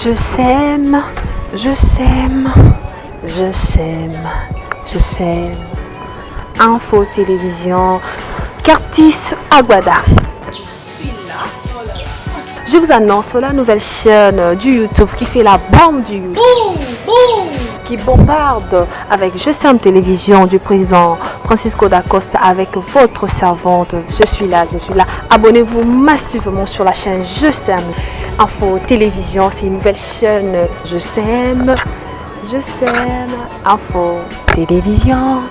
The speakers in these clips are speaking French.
Je sème, je sème, je sème, je sème. Info télévision, Curtis Agbada. Je suis là. Je vous annonce la nouvelle chaîne du YouTube qui fait la bombe du YouTube. Boum, boum. Qui bombarde avec Je sème télévision du président Francisco da Costa avec votre servante. Je suis là, je suis là. Abonnez-vous massivement sur la chaîne Je sème Info télévision. C'est une nouvelle chaîne. Je sème Info télévision.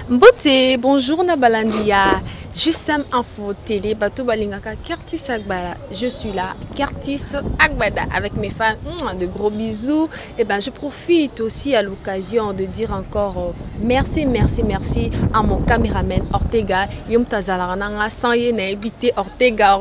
Mbote, bonjour Nabalandia. Je sème Info Télé, Bato Balingaka, Curtis Agbada. Je suis là, Curtis Agbada, avec mes fans. De gros bisous. Et ben, je profite aussi à l'occasion de dire encore merci à mon caméraman Ortega. Yom Tazalaranga, sans éviter Ortega.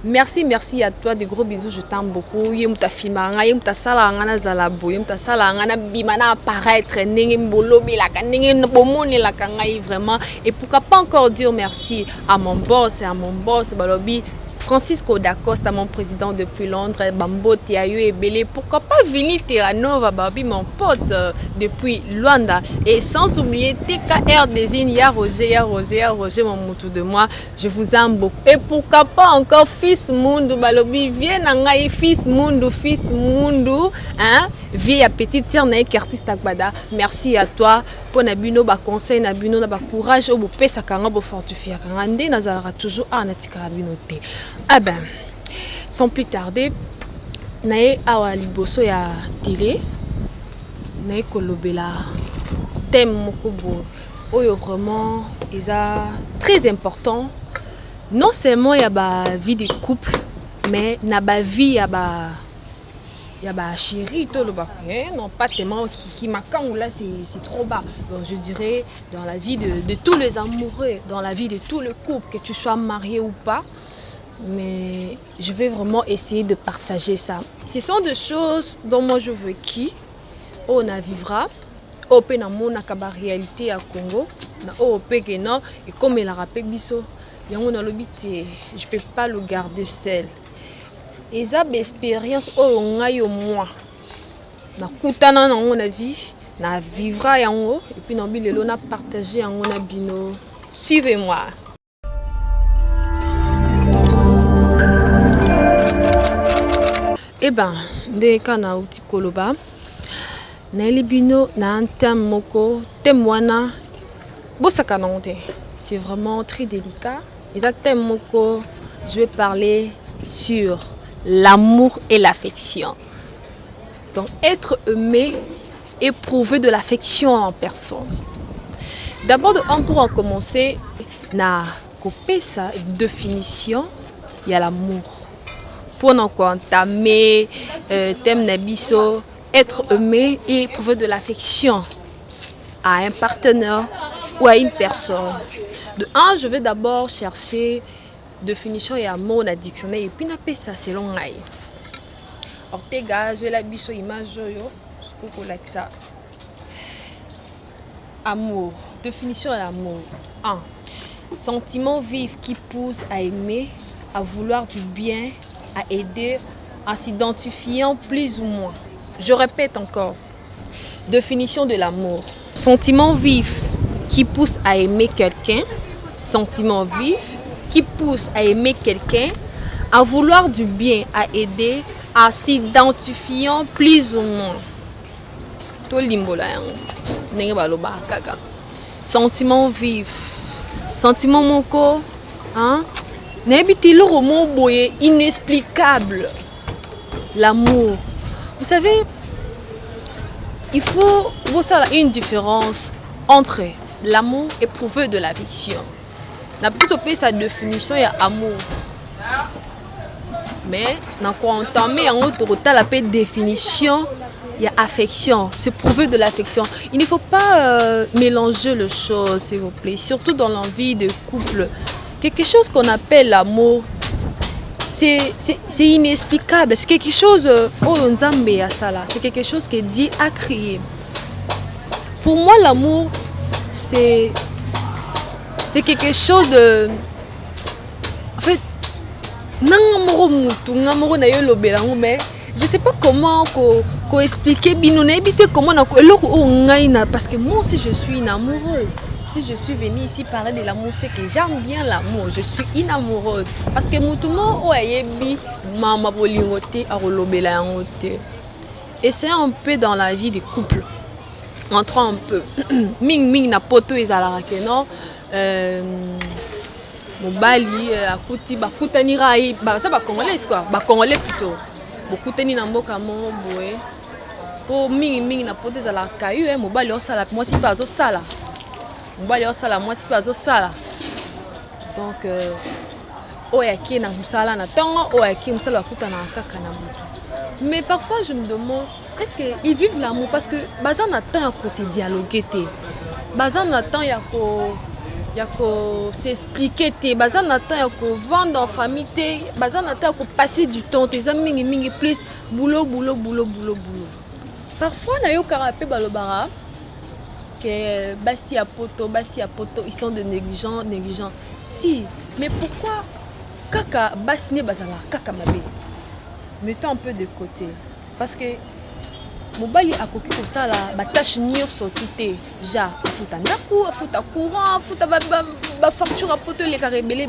Merci à toi, de gros bisous, je t'aime beaucoup. Yom ta filmanga, yom ta salanga zalabo, yom ta salanga bimana apparaître, nengembolo bilaka, nengemomoni la kangai vraiment. Et pourquoi pas encore dire merci à mon boss Balobi Francisco da Costa, mon président depuis Londres, Bambo Tiayo et Belé. Pourquoi pas Vini Terranova, Babi, mon pote depuis Luanda. Et sans oublier TKR Désigne, ya Roger, mon moutou de moi. Je vous aime beaucoup. Et pourquoi pas encore Fils Mundu, Balobi, viens Nangaï, Fils Mundu, hein? Vieille petite tiernaï Curtis Agbada. Merci à toi pour nabino ba conseil nabino na ba courage au pesa kanga bo fortifier kanga ndé nazara toujours anatika bino té. Ah ben sans plus tarder nae awa liboso ya télé nae kolobela thème mokobo oyo vraiment eza très important, non seulement ya ba vie de couple mais na ba vie ya ba chérie, non pas tellement qui m'accorde là, c'est trop bas. Donc je dirais dans la vie de tous les amoureux, dans la vie de tous les couples, que tu sois marié ou pas. Mais je vais vraiment essayer de partager ça. Ce sont des choses dont moi je veux qui on a vivra, au pe na mona kaba réalité à Congo, na au pe que non et comme il a rappelé biso, yango na lobité, je peux pas le garder seul. Et ça, l'expérience au ngai au moi. Na kutana na on a vie, na vivra yango et puis na bilelo na partager yango na bino. Suivez-moi. Eh ben, de kana uti koloba. Na libino na antem moko temwana bosaka nante. C'est vraiment très délicat. Et ça thème moko, je vais parler sur l'amour et l'affection. Donc être aimé, éprouver de l'affection en personne. D'abord, pour en commencer, na copé sa définition, il y a l'amour. Pour nous entamer, thème nabiso, être aimé et éprouver de l'affection à un partenaire ou à une personne. De un, je vais d'abord chercher définition et amour na dictionnaire et puis na pesa selon ngai. Ortega, je vais la biso image yo, skoko like ça. Amour, définition de l'amour. 1. Sentiment vif qui pousse à aimer, à vouloir du bien, à aider, en s'identifiant plus ou moins. Je répète encore. Définition de l'amour. Sentiment vif qui pousse à aimer quelqu'un, sentiment vif qui pousse à aimer quelqu'un, à vouloir du bien, à aider, en s'identifiant plus ou moins. Sentiment vif, sentiment moko, hein? Inexplicable. L'amour. Vous savez, il faut voir une différence entre l'amour et éprouver de l'affection. Na plutôt payé sa définition il y a amour. Mais dans quoi entamer en autre la définition il y a affection, c'est prouver de l'affection. Il ne faut pas mélanger les choses s'il vous plaît, surtout dans l'envie de couple. Quelque chose qu'on appelle l'amour, c'est inexplicable, c'est quelque chose c'est quelque chose que Dieu a créé. Pour moi l'amour c'est quelque chose de... En fait, mais je sais pas comment expliquer comment parce que moi aussi je suis une amoureuse. Si je suis venue ici parler de l'amour, c'est que j'aime bien l'amour. Je suis une amoureuse. Parce que et c'est un peu dans la vie des couples. Entrons un peu. Ming na poto ezalaka que non. Mobali akuti bakutanira ça ba congolais quoi. Ba congolais plutôt. Bokutani na mboka mo boye. Po ming na poto ezalaka yo mobali osala moi si pas osala. Mobali osala moi si pas osala. Donc oyaki na musala na tango oyaki musala bakutana kaka na moto. Mais parfois je me demande est-ce qu'ils vivent l'amour parce que bazan attend que se dialoguer té. Bazan attend yako s'expliquer té. Bazan attend yako vendre en famille té. Bazan attend yako passer du temps tes amis mingi plus boulot. Parfois na yo karapé balobara que basi à poto ils sont de négligents. Si, mais pourquoi kaka basi ne bazala kaka mabe? Mettons un peu de côté parce que mobali akoki kosala batache nyonso tuté ja afuta ndaku afuta courant afuta ba facture poto les carré belé.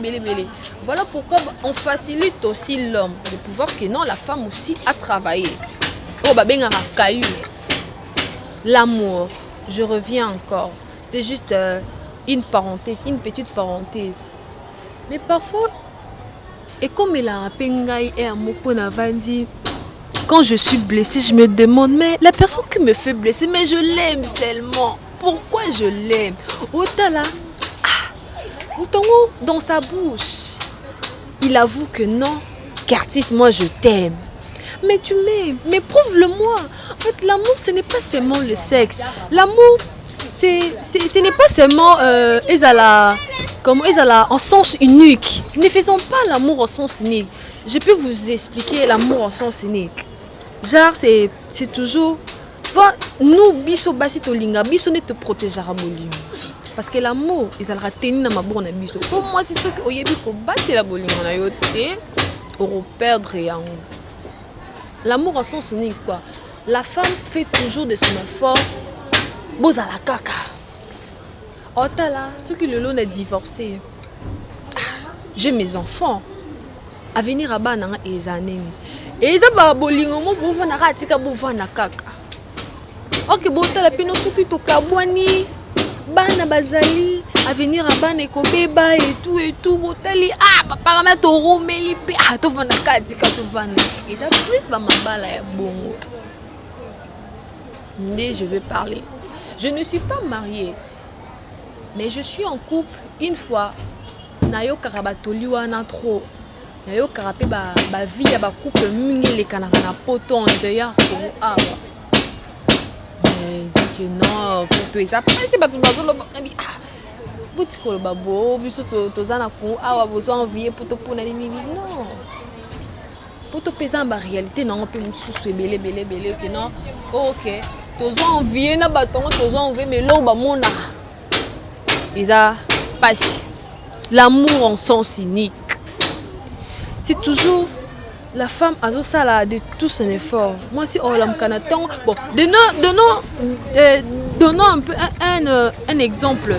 Voilà pourquoi on facilite aussi l'homme de pouvoir que non la femme aussi a travaillé. Oh ba benga kayu. L'amour, je reviens encore. C'était juste une petite parenthèse. Mais parfois et comme il a pengai et amoko na vandi. Quand je suis blessée, je me demande, mais la personne qui me fait blesser, mais je l'aime seulement. Pourquoi je l'aime? Otala, dans sa bouche, il avoue que non, Curtis, moi je t'aime. Mais tu m'aimes, mais prouve-le-moi. En fait, l'amour, ce n'est pas seulement le sexe. L'amour, ce n'est pas seulement en sens unique. Ne faisons pas l'amour en sens unique. Je peux vous expliquer l'amour en sens unique. Genre, c'est toujours... Nous, biso basi tolinga, biso ne te protégera bolingo. Parce que l'amour, ils allent tenir dans ma bonne biso. Pour moi, c'est ce que oyebi ko battre la bolingo na yote, pour perdre rien. L'amour en sens unique quoi. La femme fait toujours de son effort. Boza la kaka. Otala, ceux qui le long est divorcé. J'ai mes enfants. À venir à Banana et Zaneni. Et ils ont bolingo mo pour na katika buvana kaka. Ok botala pino suki to kabwani bana bazali à venir à Bana ekobeba et tout botali paramètre romeli pe to vana katika to vana. Et ça plus ba mabala ya bongo. Ndé je vais parler. Je ne suis pas mariée. Mais je suis en couple une fois. Nayo karabatoli wana trop. Nayo karapé ba vie ya ba couple mingi les canards na poto en dehors pour mais dit que non pour toi ça c'est pas tout bazolo boutikolo babo biso tozana ko awa besoin envier pour na nini non. Pour te peser en réalité non on peut nous sous belé que non OK tozo envier na baton tozo envier mais là ba mona isa passe l'amour en sens unique. C'est toujours la femme a ça de tout son effort. Moi si on l'am canaton bon donnons un peu un exemple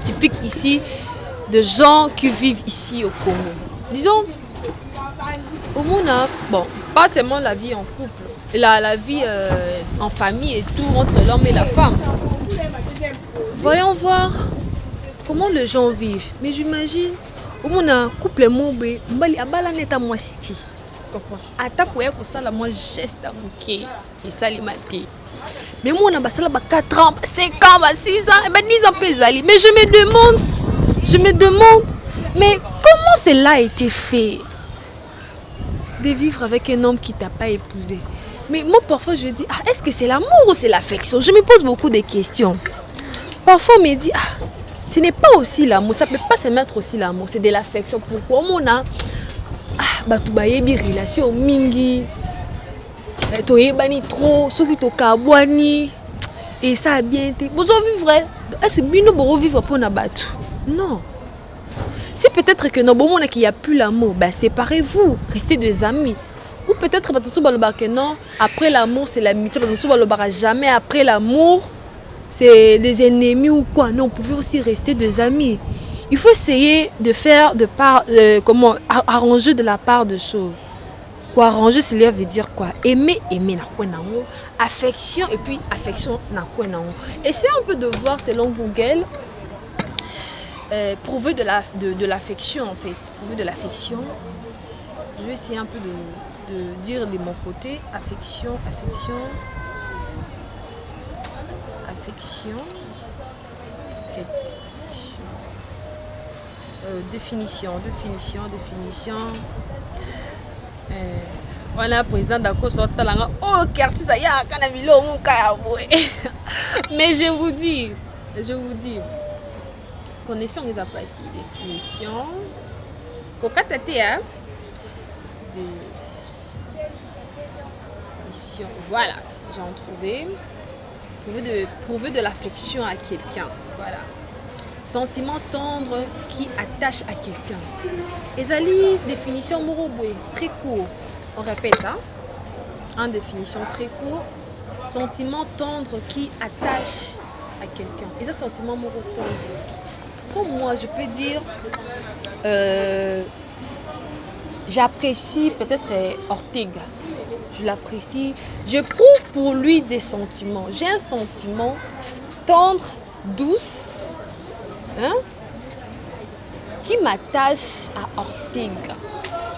typique ici de gens qui vivent ici au Congo. Disons au monde bon pas seulement la vie en couple, la vie en famille et tout entre l'homme et la femme. Voyons voir comment les gens vivent. Mais j'imagine au monde couple mobe mbali abala neta moi city. Attaque ouais pour ça la moi geste OK et salimati. Mais moi on a basala ba 4 ans, 5 ans, 6 ans, ben 10 ans pesali. Mais je me demande mais comment cela a été fait de vivre avec un homme qui t'a pas épousé. Mais moi parfois je dis est-ce que c'est l'amour ou c'est l'affection? Je me pose beaucoup de questions. Parfois on me dit ce n'est pas aussi l'amour, ça peut pas se mettre aussi l'amour, c'est de l'affection. Pourquoi on a batu bayebi relation mingi to yebani trop, ceux qui to kabwani et ça a bien été. Vous avez vu vrai Est-ce que bino boro vivre pour nabatu? Non. Si peut-être que non, bon, qu'il n'y a plus l'amour, ben séparez-vous, restez des amis. Ou peut-être que non, après l'amour, c'est l'amitié. Jamais après l'amour, c'est des ennemis ou quoi. Non, vous pouvez aussi rester des amis. Il faut essayer de faire arranger de la part de choses. Quoi, arranger, cela veut dire quoi? Aimer na quoi na ou. Affection, et puis affection na quoi na ou. Essayez un peu de voir selon Google. Prouver de l'affection en fait. Prouver de l'affection. Je vais essayer un peu de dire de mon côté. Affection. Définition. Voilà, président d'accord sur talanga. Oh, quartier ça y a quand même mais je vous dis. Connexion ils a pas ici. Définition. Kokatate hein. Définition. Voilà, j'en trouvé. Prouver de l'affection à quelqu'un. Voilà. Sentiment tendre qui attache à quelqu'un. Ezali définition morobwe très court. On répète hein. En définition très court. Sentiment tendre qui attache à quelqu'un. Et ça sentiment moro tendre. Comme moi, je peux dire, j'apprécie peut-être Ortega. Je l'apprécie. Je prouve pour lui des sentiments. J'ai un sentiment tendre, douce, hein, qui m'attache à Ortega.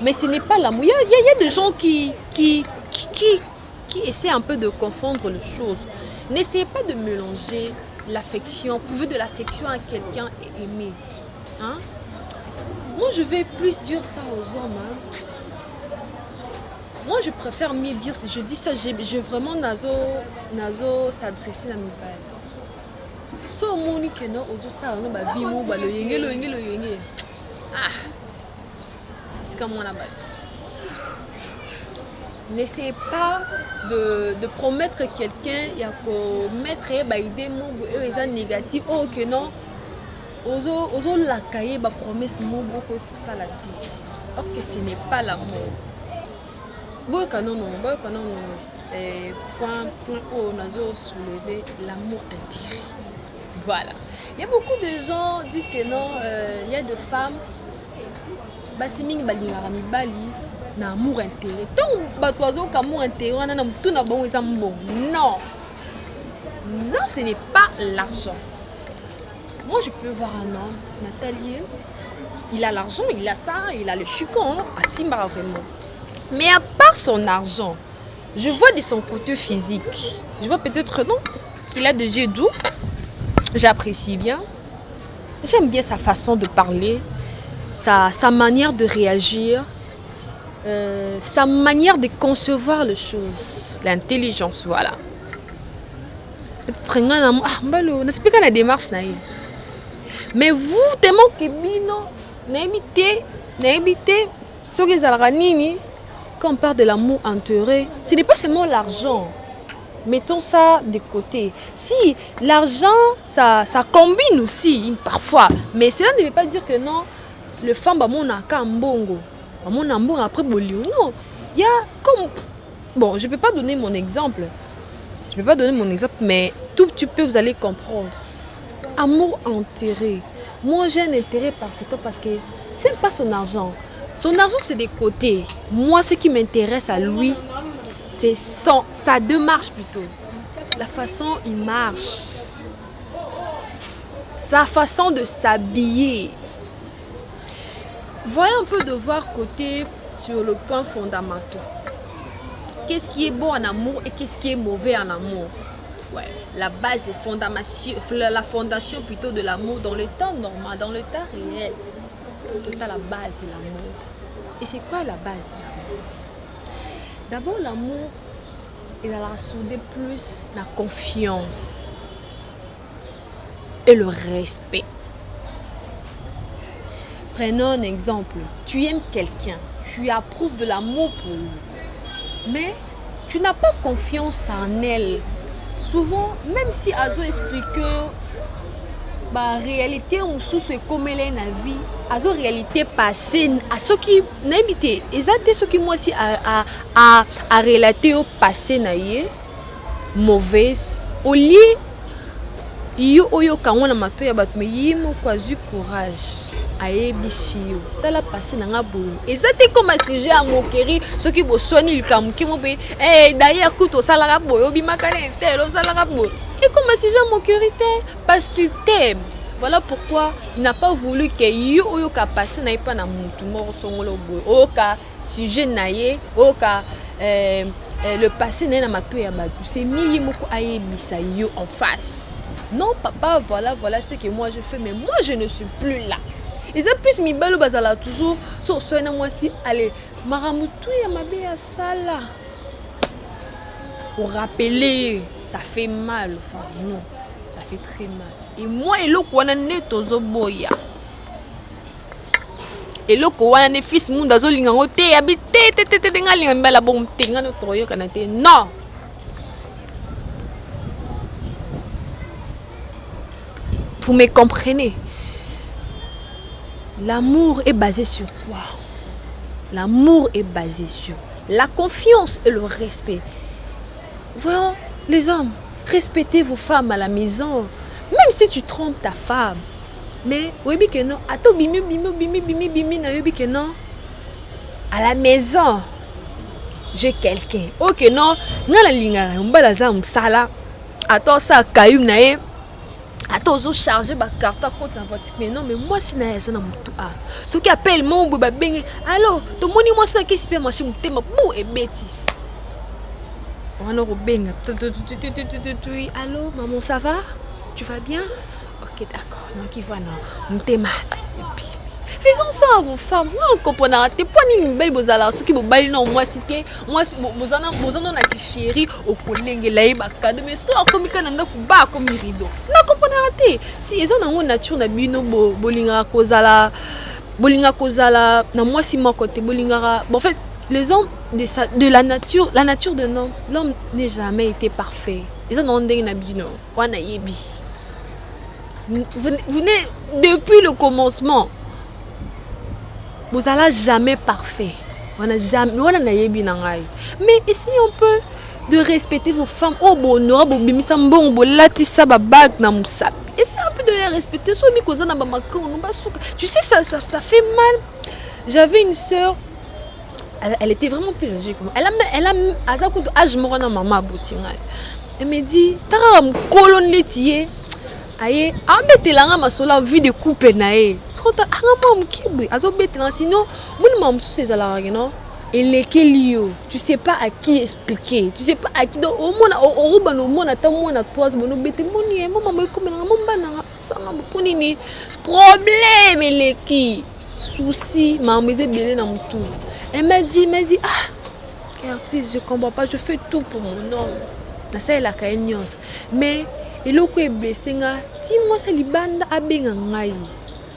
Mais ce n'est pas l'amour. Il y a des gens qui essaient un peu de confondre les choses. N'essayez pas de mélanger l'affection, prouver de l'affection à quelqu'un et aimer. Hein? Moi, je vais plus dire ça aux hommes. Hein? Moi, je préfère mieux dire, je dis ça, j'ai vraiment nazo s'adresser à mes balles. So, mon que non, aux ça, on va vivre, le yenge. Ah, c'est comme on a battu. N'essayez pas de promettre quelqu'un, il y a que mettre des mots négatifs, oh que non, ozo la cahier ba promesse mot beaucoup ça la dit. Or que ce n'est pas l'amour. Bon canon point où on a soulevé l'amour intérieur. Voilà. Il y a beaucoup de gens qui disent que non, il y a des femmes basiming balingara bali na amour intérieur. Donc batoizo amour intérieur na tout na bon bon. Non. Non, ce n'est pas l'argent. Moi je peux voir un homme, Nathalie, il a l'argent, il a ça, il a le chicon, à Simba vraiment. Mais à part son argent, je vois de son côté physique. Je vois peut-être non, il a des yeux doux. J'apprécie bien. J'aime bien sa façon de parler, sa manière de réagir, sa manière de concevoir les choses, l'intelligence, voilà. La démarche. Mais vous, tellement que bino, n'habitez, quand on parle de l'amour enterré, ce n'est pas seulement l'argent. Mettons ça de côté. Si l'argent, ça combine aussi parfois. Mais cela ne veut pas dire que non, le femme a mon akambongo. Après bolio. Non. Il y a comme... Bon, je ne peux pas donner mon exemple. Mais tout petit peu, vous allez comprendre. Amour enterré. Moi, j'ai un intérêt par cet homme parce que je n'aime pas son argent. Son argent, c'est des côtés. Moi, ce qui m'intéresse à lui, c'est sa démarche plutôt. La façon il marche. Sa façon de s'habiller. Voyez un peu de voir côté sur le point fondamental. Qu'est-ce qui est bon en amour et qu'est-ce qui est mauvais en amour? Ouais, la base, la fondation plutôt de l'amour dans le temps normal, dans le temps réel. C'est la base de l'amour. Et c'est quoi la base de l'amour? D'abord, l'amour, il a soudé plus la confiance et le respect. Prenons un exemple. Tu aimes quelqu'un, tu approuves de l'amour pour lui, mais tu n'as pas confiance en elle. Souvent, même si Azo explique ba réalité mosusu ekomela na vie azo réalité passée à ce qui n'habité exacte ce qui moi si à relater au passé na ye mauvaise au lieu yo oyo kangona mato ya bato me yimo kwa zu courage ayebishi yo tala passé na nga bo exacte comme sujet à moquerie ce qui bo soigner le kamuki mo be d'ailleurs kuto salara boyo bimaka na tel salara boyo. Et comme si j'ai mon curiosité, parce qu'il t'aime. Voilà pourquoi il n'a pas voulu que yo ka passé na pas na mutu moro songolo boy. Oka sujet naie, oka le passé na mato ya batu. C'est mi moko ayebisa yo en face. Non papa, voilà ce que moi je fais mais moi je ne suis plus là. Et ça plus mi balo bazala toujours so soina moi si allez maramutu ya mabe ya sala. Pour rappeler, ça fait mal, enfin non, ça fait très mal. Et moi, et l'autre, on a né tozo boya. Et l'autre, on a né fils moun dazo lingangote, habité, ngali mbala bom tenga no troyo kanate. Non. Vous me comprenez? L'amour est basé sur quoi? L'amour est basé sur la confiance et le respect. Voyons, les hommes, respectez vos femmes à la maison. Même si tu trompes ta femme. Mais, oui, que non. Attends, bimi, na oui, que non. À la maison, j'ai quelqu'un. Ok, non. Nala linga, mbalaza msala. Attends, ça, kayum nae. Attends, je charge ma carte à compte informatique. Mais non, mais moi, si nae, ça n'a pas tout. Ce qui appelle mon boba bengue. Allô, tout le monde, moi, ça, qu'est-ce qui peut marcher, mon thème, bou et bêti. Allô, maman, ça va? Tu vas bien? Ok, d'accord. Donc, il va, non. Mtema. Et puis, faisons ça à vos femmes. Moi, on comprend. T'es pas une belle bozala. Ce qui vous baille, non, moi, c'était. Moi, bozana, on a dit chérie, au collègue, là, il va cadeau. Mais soit comme il y a un bas comme rideau. Non, comprenez? Si ils ont une nature, na bino, bolinga, kozala. Bolinga, kozala. Na moi, si mon côté, bolinga. Bon, en fait, les hommes de la nature de l'homme n'est jamais été parfait. Les hommes ont des nabino, wana yebi. Vous n'êtes depuis le commencement. Vous allez jamais parfait. On a jamais, on a yebi nangai. Mais ici on peut de respecter vos femmes. Oh bonheur, bo bimisa mbon, bo latisa ba bag na musap. Essayez un peu de les respecter. So mi koza na ba makon, no ba suka. Tu sais ça fait mal. J'avais une sœur. Elle était vraiment plus âgée que moi. Elle a âge mort na maman boutinga. Elle me dit tara m kolon letier. Aye, abetelanga masola vie de coupe nae. Sota anga mam kibu. Azo betelanga sinon mon mam sous ces alarmes non. Et lesquels tu sais pas à qui expliquer. Tu sais pas à qui au mona au rubano mona ta mona toi mono bete moni maman mo comme na mamba na sanga ponini. Problème les qui souci maman belé na mutu. Elle m'a dit, artiste, je comprends pas, je fais tout pour mon homme. Ça est la caignos. Mais il est blessé. Dis-moi, c'est libanda à bengangai.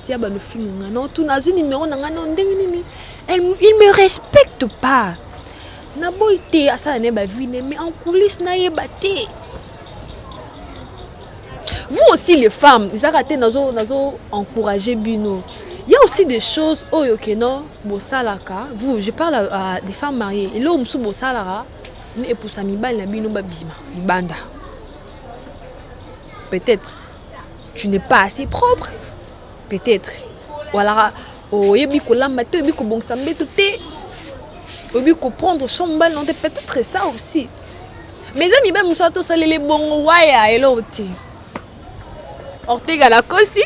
Tia ba le finga. Non, tout n'a un numéro n'a non dengini. Il me respecte pas. Na boité à ça ne ba vine, mais en coulisses na yebate. Vous aussi les femmes, ils arrêtez nazo encourager Bino. Il y a aussi des choses que non, bosalaka. Vous, je parle à des femmes mariées. Et là, on bosalara, et pour ça, mibal na bino babima, libanda. Peut-être tu n'es pas assez propre. Peut-être. Voilà. Oh, yebi ko lambate, yebi ko bon sambe tout est. Yebi ko prendre chambal, non, peut-être ça aussi. Mais amis, même ça tout ça les bons waya et l'autre. Ortega la kosi.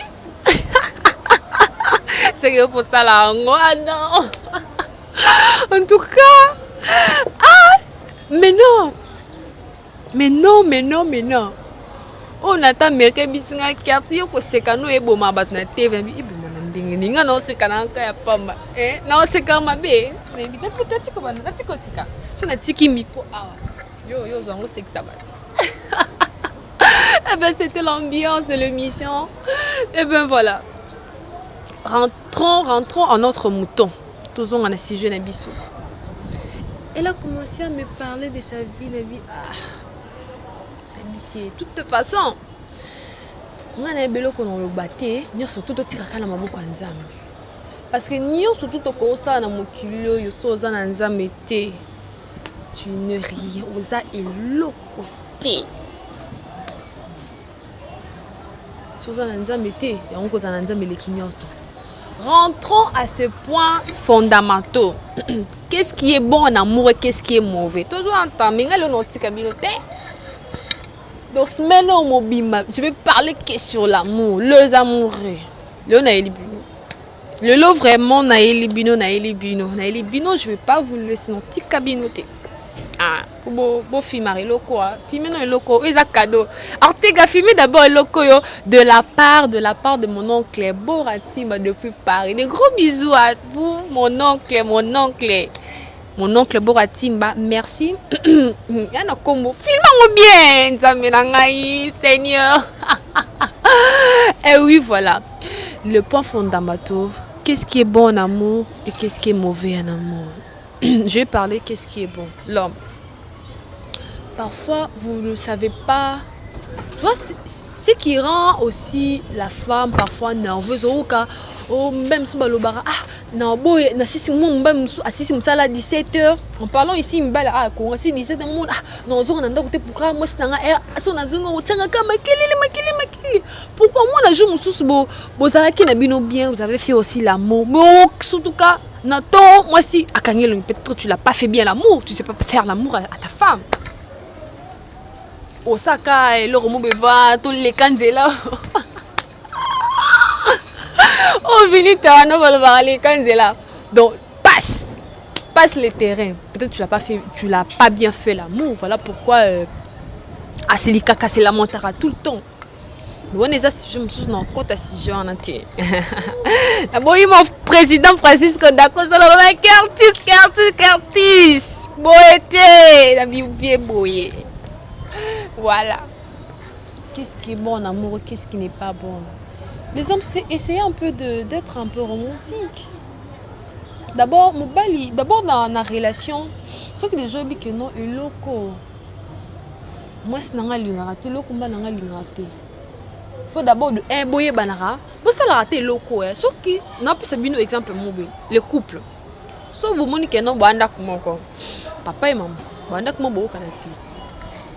C'est que pour ça là, non. En tout cas, mais non. On attend mais que bisinga quartier ko sekano e boma batna TV bi iboma ndinga non sekana ka ya pamba non sekama be mais bi peut-être ko bana tati ko sika so na tiki micro yo zongo seksa bat. Eh ben c'était l'ambiance de l'émission. Et ben voilà. Rentrons en notre mouton. Tous on a si jeune abissou. Elle a commencé à me parler de sa vie, de toute façon, nga na beloko na loba te nyonso tout otikaka na maboko ya Nzambe parce que nyonso tout okosala na mokili oyo so oza na Nzambe te tu ne rien oza eloko te so oza na Nzambe te yango kozala na Nzambe eleki nyonso. Rentrons à ce point fondamental. Qu'est-ce qui est bon en amour et qu'est-ce qui est mauvais? Toujours entendre, mais le notique habileté. Donc, je vais parler que sur l'amour, les amoureux. Le naïlibino. Le lot vraiment naïlibino, naïlibino. Naïlibino, je ne vais pas vous laisser notique cabinoté. Ah, beau film loco, filmer non loco, ils a cadeau. Alors t'es filmé d'abord loco de la part de mon oncle Boratima depuis Paris. Des gros bisous à vous, mon oncle Boratimba, merci. Yana combo, filme-moi bien, Zamenangaï, Seigneur. Et oui, voilà. Le point fondamental, qu'est-ce qui est bon en amour et qu'est-ce qui est mauvais en amour. Je vais parler qu'est-ce qui est bon. L'homme. Parfois, vous ne savez pas. Tu vois, ce qui rend aussi la femme parfois nerveuse. Même si balobara, na boy, na sisi mon mbam assisi msala 17h. En parlant ici mbala ko si 17h mon non zo na ndako te pourquoi moi sinanga so na zungo tanga ka makili. Pourquoi moi la jour mususu bo zalaki na bino bien, vous avez fait aussi l'amour. Mais surtout cas Nathan, moi si à Kanyel, peut-être que tu l'as pas fait bien l'amour, tu sais pas faire l'amour à ta femme. Osaka et le romo beva tous les kanzela. Oh vinita no va les kanzela. Donc passe le terrain. Peut-être que tu l'as pas bien fait l'amour. Voilà pourquoi Asilika casse la montara tout le temps. On est je me suis dans côte à 6 jours en entier. D'abord, mon président Francisco Dacosta, Curtis. Boété, la vie boyé. Voilà. Qu'est-ce qui est bon en amour, qu'est-ce qui n'est pas bon? Les hommes, c'est essayer un peu d'être un peu romantique. D'abord, dans la relation, ce que les gens disent que non, est loco. Moi, c'est un lingaraté, loco, m'a lingaraté. Il faut d'abord un boyer banara. Pour ça, la raté loco. Sauf que, n'a pas sabino exemple mauvais. Le couple. Sauf vous monique non banda comment quoi. Papa et maman. Banda comment beau kanati.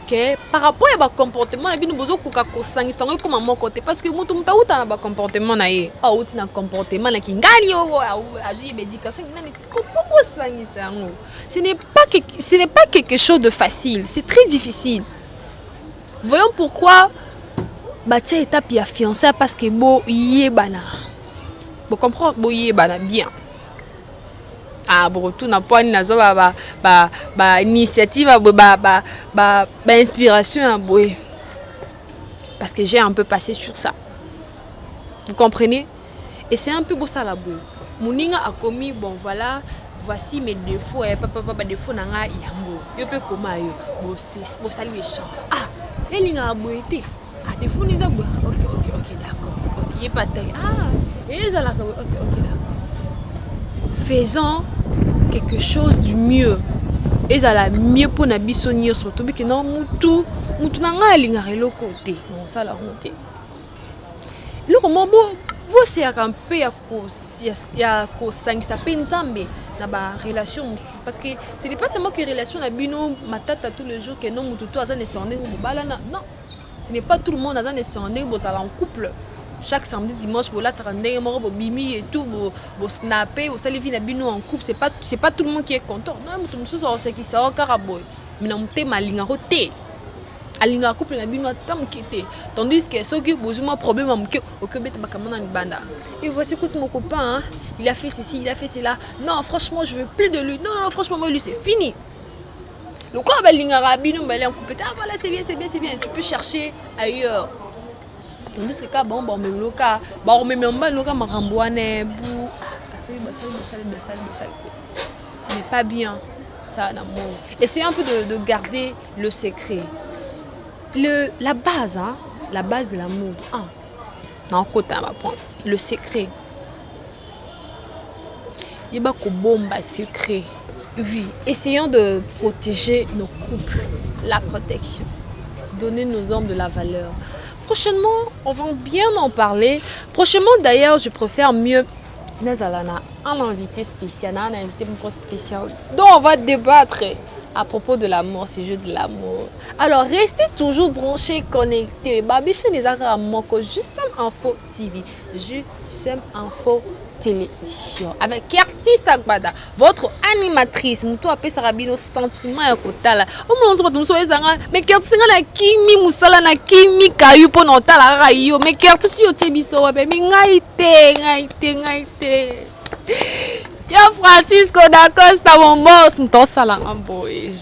Que par rapport à comportement, nous besoin de sang sang comme maman côté parce que mutu muta uta na comportement na ye. Ah uti na comportement na kingali yo agir médication na ni ko sang sang. Ce n'est pas quelque chose de facile, c'est très difficile. Voyons pourquoi Batia étape ya fiancé parce que bo yebana. Bo comprendre bo yebana bien. Ah bon tout na point na zo ba initiative ba inspiration à boy. Parce que j'ai un peu passé sur ça. Vous comprenez? Et c'est un peu beau ça la boy. Moninga a commis bon voilà, voici mes défauts et papa défaut nanga yango. Yo peut comment yo. Bo salut les chances. Ah, elinga boyté. Ah, des fois, nous avons. Ok, d'accord. Il n'est pas taillé. Ah, et ils ont ok, d'accord. Faisons quelque chose du mieux. Ils ont la mieux pour nous bisonner surtout que non, mutu nanga lingare le côté. Non, ça la honte. Le comment bo c'est un peu ya ko sangisa penzambe na ba relation parce que ce n'est pas seulement que relation na bino matata tous les jours que non mutu to azane sonner ou balana. Non. Ce n'est pas tout le monde en couple. Chaque samedi, dimanche, vous l'attendez, vous bimi et tout, vous snappez, vous allez venir en couple. C'est pas tout le monde qui est content. Non, tout le monde sait qui c'est au caraboy. Mais non, t'es malinga roté. Alinga couple na bino tam kité. Tandis que ceux qui ont un problème au Québec, bakamana ni banda. Et voici écoute mon copain, il a fait ceci, il a fait cela. Non, franchement, je veux plus de lui. Non, franchement, moi lui c'est fini. Le corps va l'ingarabi, nous allons couper. Ah voilà, c'est bien. Tu peux chercher ailleurs. Tandis que bon, même le cas, même le cas, marambouane, bou. Ce n'est pas bien, ça, l'amour. Essayez un peu de garder le secret. La base de l'amour. Non, côté on va prendre le secret. Il y a beaucoup de bombes secret. Oui, essayons de protéger nos couples, la protection, donner nos hommes de la valeur. prochainement, on va bien en parler. Prochainement, d'ailleurs, je préfère mieux Nazalana, un invité spécial, un invité spécial dont on va débattre à propos de l'amour, ce jeu de l'amour. Alors, restez toujours branchés, connectés. Babiche les Aramoko, Jusem Info TV, Jusem Info Télévision. Avec Kerti Sagbada, votre animatrice. Moutou appelle Sarabino sentiment et kotala. Mais Kerti na kimi musala na kimi kayu po notala rayo. Mais Kerti si otebiso wabe mi ngaite. Yo Francisco da Costa mon boss,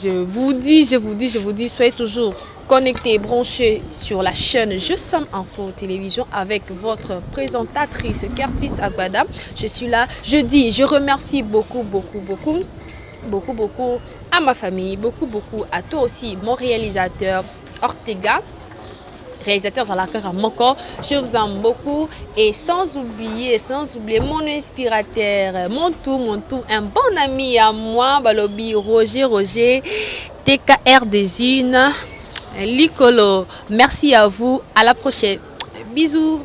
je vous dis, soyez toujours connectés, branchés sur la chaîne Jusem Info Télévision avec votre présentatrice Kerti Sagbada. Je suis là, je remercie beaucoup à ma famille, beaucoup à toi aussi, mon réalisateur Ortega. Réalisateur Zalakara Moko, je vous aime beaucoup et sans oublier mon inspirateur, mon tout, un bon ami à moi, Balobi Roger, TKR Desine, Licolo. Merci à vous, à la prochaine. Bisous.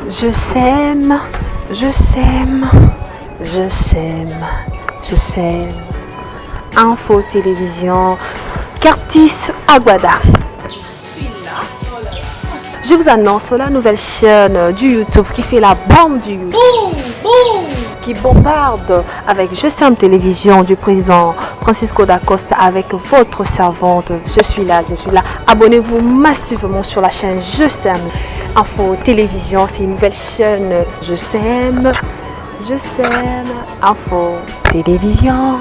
Je sème. Info Télévision, Kerti Sagbada. Je suis là. Je vous annonce la nouvelle chaîne du YouTube qui fait la bombe du YouTube. Qui bombarde avec Jusem Télévision du président Francisco da Costa avec votre servante. Je suis là. Abonnez-vous massivement sur la chaîne Jusem Info Télévision. C'est une nouvelle chaîne. Jusem Info Télévision.